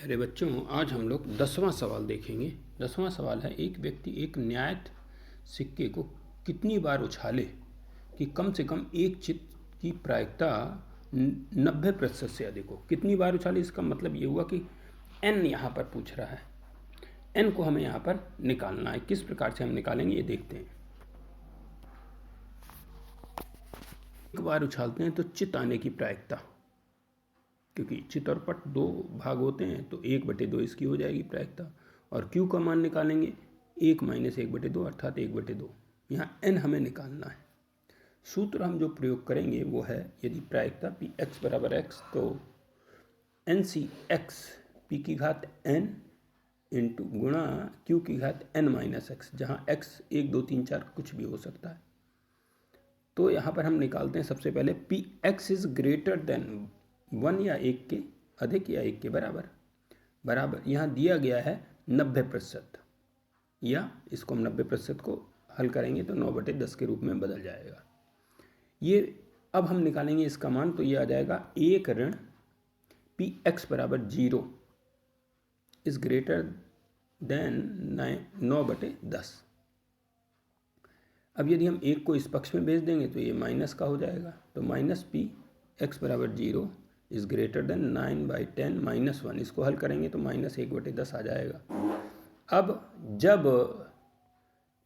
अरे बच्चों, आज हम लोग 10वां सवाल देखेंगे। 10वां सवाल है, एक व्यक्ति एक न्यायित सिक्के को कितनी बार उछाले कि कम से कम एक चित्त की प्रायिकता 90% से अधिक हो। कितनी बार उछाले, इसका मतलब ये हुआ कि n यहाँ पर पूछ रहा है। n को हमें यहाँ पर निकालना है। किस प्रकार से हम निकालेंगे ये देखते हैं। एक बार उछालते हैं तो चित्त आने की प्रायिकता, क्योंकि चित्त और पट दो भाग होते हैं तो 1/2 इसकी हो जाएगी प्रायिकता। और क्यू का मान निकालेंगे 1 - 1/2 अर्थात 1/2। यहाँ n हमें निकालना है। सूत्र हम जो प्रयोग करेंगे वो है, यदि प्रायिकता पी एक्स बराबर एक्स तो एन सी एक्स पी की घात n इंटू गुणा क्यू की घात n-x, जहाँ x 1 2 3 4 कुछ भी हो सकता है। तो यहाँ पर हम निकालते हैं सबसे पहले P x is greater than 1 या 1 के अधिक या 1 के बराबर यहाँ दिया गया है 90%, या इसको हम 90% को हल करेंगे तो 9/10 के रूप में बदल जाएगा। ये अब हम निकालेंगे इसका मान, तो ये आ जाएगा 1 ऋण पी एक्स बराबर 0 इज ग्रेटर देन 9/10। अब यदि हम 1 को इस पक्ष में भेज देंगे तो ये माइनस का हो जाएगा, तो माइनस पी एक्स बराबर 0 इज ग्रेटर देन 9/10 - 1। इसको हल करेंगे तो -1/10 आ जाएगा। अब जब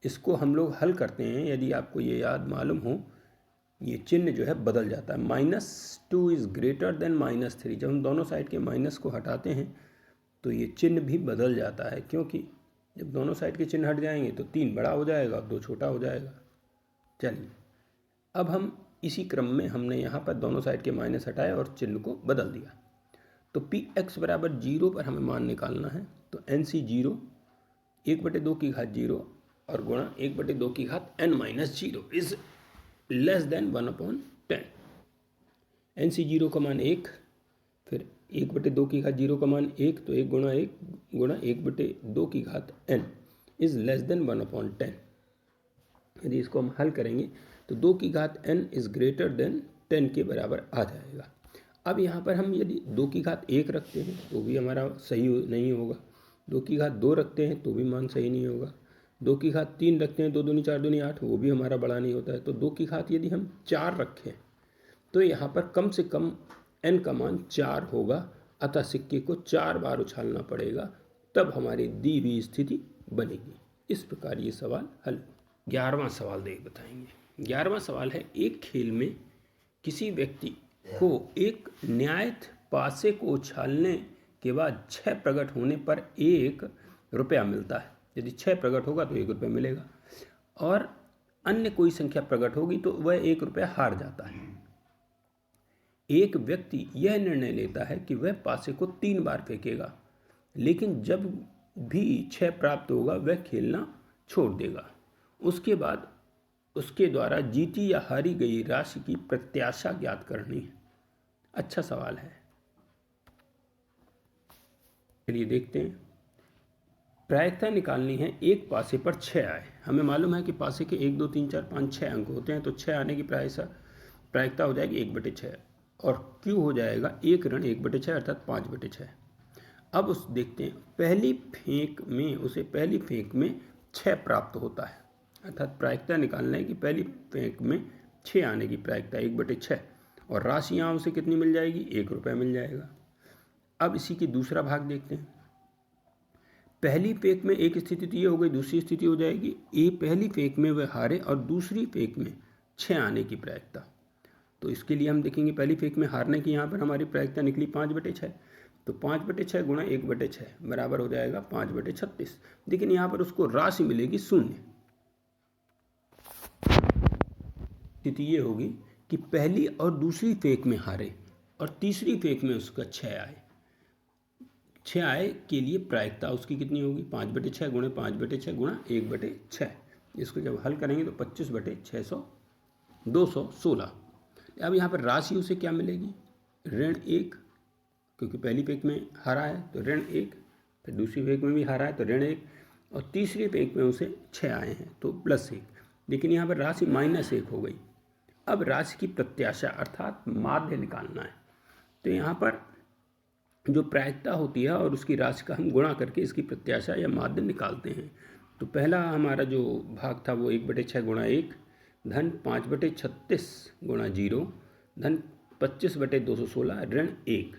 इसको हम लोग हल करते हैं, यदि आपको ये याद मालूम हो, ये चिन्ह जो है बदल जाता है। -2 इज ग्रेटर देन -3। जब हम दोनों साइड के माइनस को हटाते हैं तो ये चिन्ह भी बदल जाता है, क्योंकि जब दोनों साइड के चिन्ह हट जाएंगे तो 3 बड़ा हो जाएगा, 2 छोटा हो जाएगा। चलिए, अब हम इसी क्रम में हमने यहाँ पर दोनों साइड के माइनस हटाए और चिन्ह को बदल दिया। तो पी एक्स बराबर 0 पर हमें मान निकालना है, तो एन सी 0 1/2 की घात 0 और गुणा 1/2 की घात n-0 is less than 1/10। N C 0 का मान 1, फिर 1/2 की घात 0 का मान 1, तो 1 गुणा 1/2 की घात n इज लेस देन 1/10। यदि इसको हम हल करेंगे तो 2 की घात n इज ग्रेटर देन 10 के बराबर आ जाएगा। अब यहाँ पर हम यदि 2 की घात 1 रखते हैं तो भी हमारा सही नहीं होगा। 2 की घात 2 रखते हैं तो भी मान सही नहीं होगा। 2 की घात 3 रखते हैं, 2 दूनी 4 दूनी 8, वो भी हमारा बड़ा नहीं होता है। तो 2 की घात यदि हम 4 रखें तो यहाँ पर कम से कम n का मान 4 होगा, अतः सिक्के को 4 बार उछालना पड़ेगा, तब हमारी दी हुई स्थिति बनेगी। इस प्रकार ये सवाल हल। 11वां सवाल बताएंगे। 11वां सवाल है, एक खेल में किसी व्यक्ति को एक न्यायित पासे को उछालने के बाद 6 प्रकट होने पर 1 रुपया मिलता है। यदि 6 प्रकट होगा तो 1 रुपया मिलेगा, और अन्य कोई संख्या प्रकट होगी तो वह 1 रुपया हार जाता है। एक व्यक्ति यह निर्णय लेता है कि वह पासे को 3 बार फेंकेगा, लेकिन जब भी 6 प्राप्त होगा वह खेलना छोड़ देगा। उसके बाद उसके द्वारा जीती या हारी गई राशि की प्रत्याशा ज्ञात करनी है। अच्छा सवाल है, चलिए देखते हैं। प्रायिकता निकालनी है, एक पासे पर 6 आए। हमें मालूम है कि पासे के 1 2 3 4 5 6 अंक होते हैं, तो 6 आने की प्रायिकता हो जाएगी 1/6, और क्यू हो जाएगा 1 ऋण 1/6 अर्थात 5/6। अब उस देखते हैं, पहली फेंक में 6 प्राप्त होता है, अर्थात प्रायिकता निकालना है कि पहली फेंक में 6 आने की प्रायिकता 1/6, और राशि यहाँ उसे कितनी मिल जाएगी, 1 रुपया मिल जाएगा। अब इसी की दूसरा भाग देखते हैं। पहली फेंक में एक स्थिति तो ये हो गई, दूसरी स्थिति हो जाएगी पहली फेंक में वह हारे और दूसरी फेंक में 6 आने की प्रायिकता। तो इसके लिए हम देखेंगे, पहली फेंक में हारने की यहाँ पर हमारी प्रायिकता निकली 5/6, तो 5/6 गुणा 1/6 बराबर हो जाएगा 5/36। लेकिन यहाँ पर उसको राशि मिलेगी 0। स्थिति ये होगी कि पहली और दूसरी फेंक में हारे और तीसरी फेंक में उसका 6 आए। 6 आए के लिए प्रायिकता उसकी कितनी होगी, 5/6 गुणा 5/6 गुणा 1/6। इसको जब हल करेंगे तो 25/600 216। अब यहाँ पर राशि उसे क्या मिलेगी, ऋण 1, क्योंकि पहली फेंक में हारा है तो ऋण 1, फिर दूसरी फेंक में भी हारा है तो ऋण 1, और तीसरी फेंक में उसे 6 आए हैं तो +1। लेकिन यहाँ पर राशि -1 हो गई। अब राशि की प्रत्याशा अर्थात माध्य निकालना है, तो यहाँ पर जो प्रायिकता होती है और उसकी राशि का हम गुणा करके इसकी प्रत्याशा या माध्य निकालते हैं। तो पहला हमारा जो भाग था वो 1/6 गुणा 1 धन 5/36 गुणा 0 धन 25/216 ऋण 1।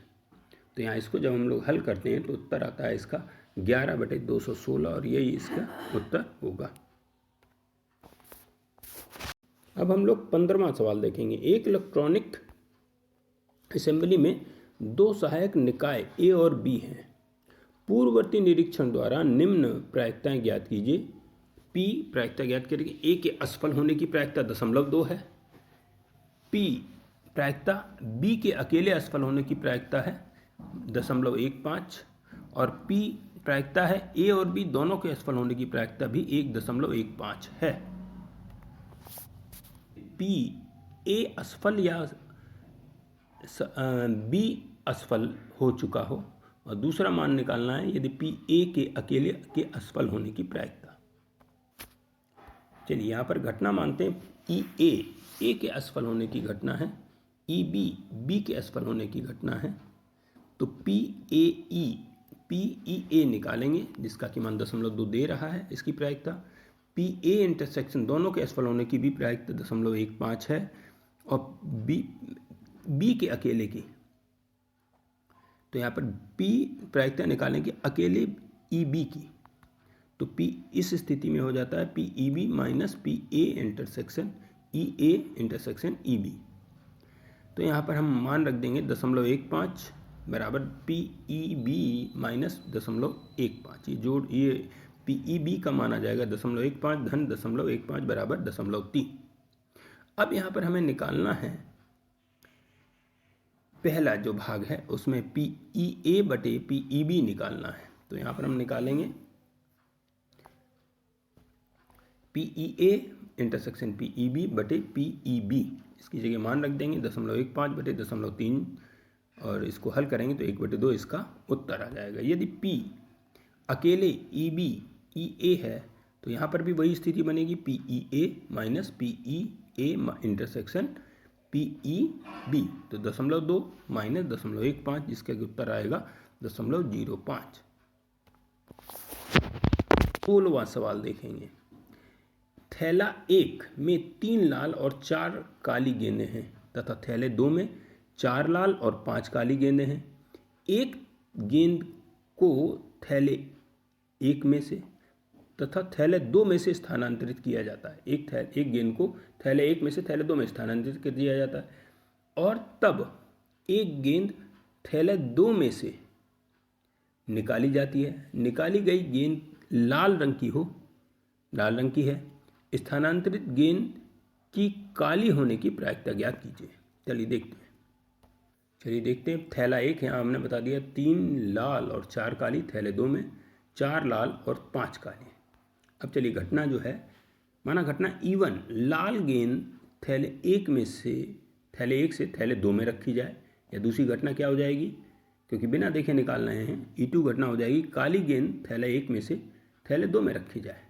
तो यहाँ इसको जब हम लोग हल करते हैं तो उत्तर आता है इसका 11/216 और यही इसका उत्तर होगा। अब हम लोग 15वां सवाल देखेंगे। एक इलेक्ट्रॉनिक असेंबली में दो सहायक निकाय ए और बी हैं। पूर्ववर्ती निरीक्षण द्वारा निम्न प्रायिकताएं ज्ञात कीजिए। पी प्रायिकता ज्ञात करेंगे, ए के असफल होने की प्रायिकता 0.2 है। पी प्रायिकता बी के अकेले असफल होने की प्रायिकता है 0.15 और पी प्रायिकता है ए और बी दोनों के असफल होने की प्रायिकता भी 1.15 है। पी ए असफल या बी असफल हो चुका हो और दूसरा मान निकालना है यदि पी ए के अकेले के असफल होने की प्रायिकता। चलिए यहाँ पर घटना मानते हैं ई ए के असफल होने की घटना है, ई बी के असफल होने की घटना है। तो पी ए निकालेंगे जिसका कि मान 0.2 दे रहा है इसकी प्रायिकता। पी ए इंटरसेक्शन दोनों के असफल होने की भी प्रायिकता 0.15 है और बी के अकेले की। तो यहाँ पर पी प्रायिकता निकालेंगे अकेले ई बी की। तो पी इस स्थिति में हो जाता है P E B minus P A intersection E B. तो यहाँ पर हम मान रख देंगे 0.15 बराबर पी ई बी माइनस 0.15। ये पी ई बी का मान आ जाएगा 0.15 धन 0.15 बराबर 0.3। अब यहाँ पर हमें निकालना है पहला जो भाग है उसमें पी ई ए बटे पी ई बी निकालना है। तो यहाँ पर हम निकालेंगे P E A intersection P E B बटे पी ई बी। इसकी जगह मान रख देंगे 0.15 बटे 0.3 और इसको हल करेंगे तो 1/2 इसका उत्तर आ जाएगा। यदि पी अकेले ई बी ई ए है तो यहाँ पर भी वही स्थिति बनेगी P E A minus P E A intersection P E B. तो 0.2 माइनस 0.15 जिसका उत्तर आएगा 0.05। 16वां सवाल देखेंगे। थैला 1 में 3 लाल और 4 काली गेंदें हैं तथा थैले 2 में 4 लाल और 5 काली गेंदें हैं। एक गेंद को थैले 1 में से तथा थैले 2 में से स्थानांतरित किया जाता है। एक गेंद को थैले 1 में से थैले 2 में स्थानांतरित कर दिया जाता है और तब एक गेंद थैले 2 में से निकाली जाती है। निकाली गई गेंद लाल रंग की है। स्थानांतरित गेंद की काली होने की प्रायिकता ज्ञात कीजिए। चलिए देखते हैं। थैला 1 यहाँ हमने बता दिया 3 लाल और 4 काली, थैले 2 में 4 लाल और 5 काली। अब चलिए घटना जो है, माना घटना E1 लाल गेंद थैले 1 से थैले 2 में रखी जाए, या दूसरी घटना क्या हो जाएगी, क्योंकि बिना देखे निकाल रहे हैं, E2 घटना हो जाएगी काली गेंद थैले 1 में से थैले 2 में रखी जाए।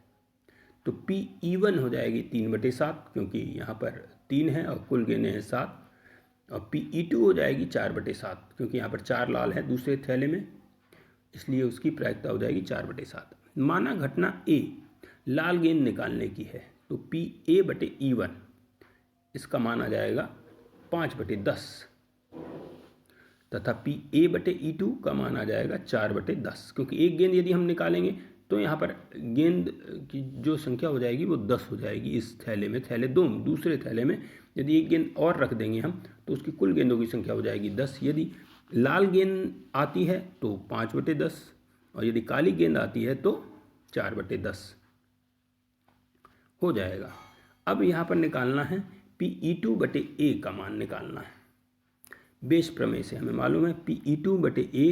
तो PE1 हो जाएगी 3/7 क्योंकि यहाँ पर 3 है और कुल गेंदें हैं 7, और PE2 हो जाएगी 4/7 क्योंकि यहाँ पर 4 लाल है दूसरे थैले में, इसलिए उसकी प्रायिकता हो जाएगी 4/7। माना घटना A लाल गेंद निकालने की है तो PA/E1 इसका मान आ जाएगा 5/10 तथा PA/E2 का मान आ जाएगा 4/10 क्योंकि एक गेंद यदि हम निकालेंगे तो यहाँ पर गेंद की जो संख्या हो जाएगी वो 10 हो जाएगी। इस थैले में थैले 2 दूसरे थैले में यदि एक गेंद और रख देंगे हम तो उसकी कुल गेंदों की संख्या हो जाएगी 10। यदि लाल गेंद आती है तो 5/10 और यदि काली गेंद आती है तो 4/10 हो जाएगा। अब यहाँ पर निकालना है PE2/A का मान निकालना है। बेस प्रमेय से हमें मालूम है PE2/A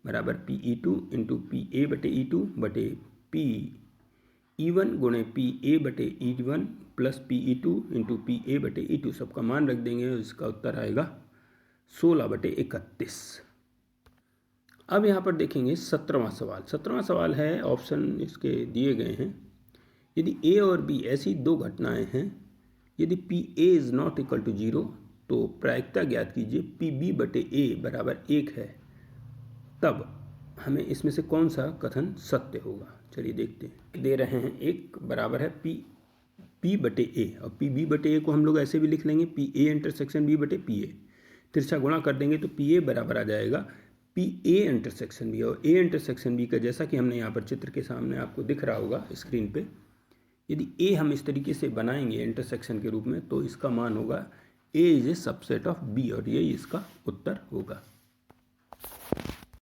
बराबर PE2 इंटू PA/E2 बटे PE1 गुणे PA/E1 plus PE2 into PA/E2 सबका मान रख देंगे और इसका उत्तर आएगा 16/31। अब यहाँ पर देखेंगे 17वां सवाल। 17वां सवाल है, ऑप्शन इसके दिए गए हैं। यदि A और B ऐसी दो घटनाएं हैं, यदि PA is not equal to 0 तो प्रायिकता ज्ञात कीजिए PB/A बराबर 1 है तब हमें इसमें से कौन सा कथन सत्य होगा। चलिए देखते हैं। दे रहे हैं एक बराबर है P बटे ए, और पी बी बटे ए को हम लोग ऐसे भी लिख लेंगे पी ए इंटरसेक्शन बी बटे पी ए। तिरछा गुणा कर देंगे तो पी ए बराबर आ जाएगा पी ए इंटरसेक्शन बी, और ए इंटरसेक्शन बी का जैसा कि हमने यहाँ पर चित्र के सामने आपको दिख रहा होगा स्क्रीन पे, यदि ए हम इस तरीके से बनाएंगे इंटरसेक्शन के रूप में तो इसका मान होगा A is a subset of B, और यही इसका उत्तर होगा।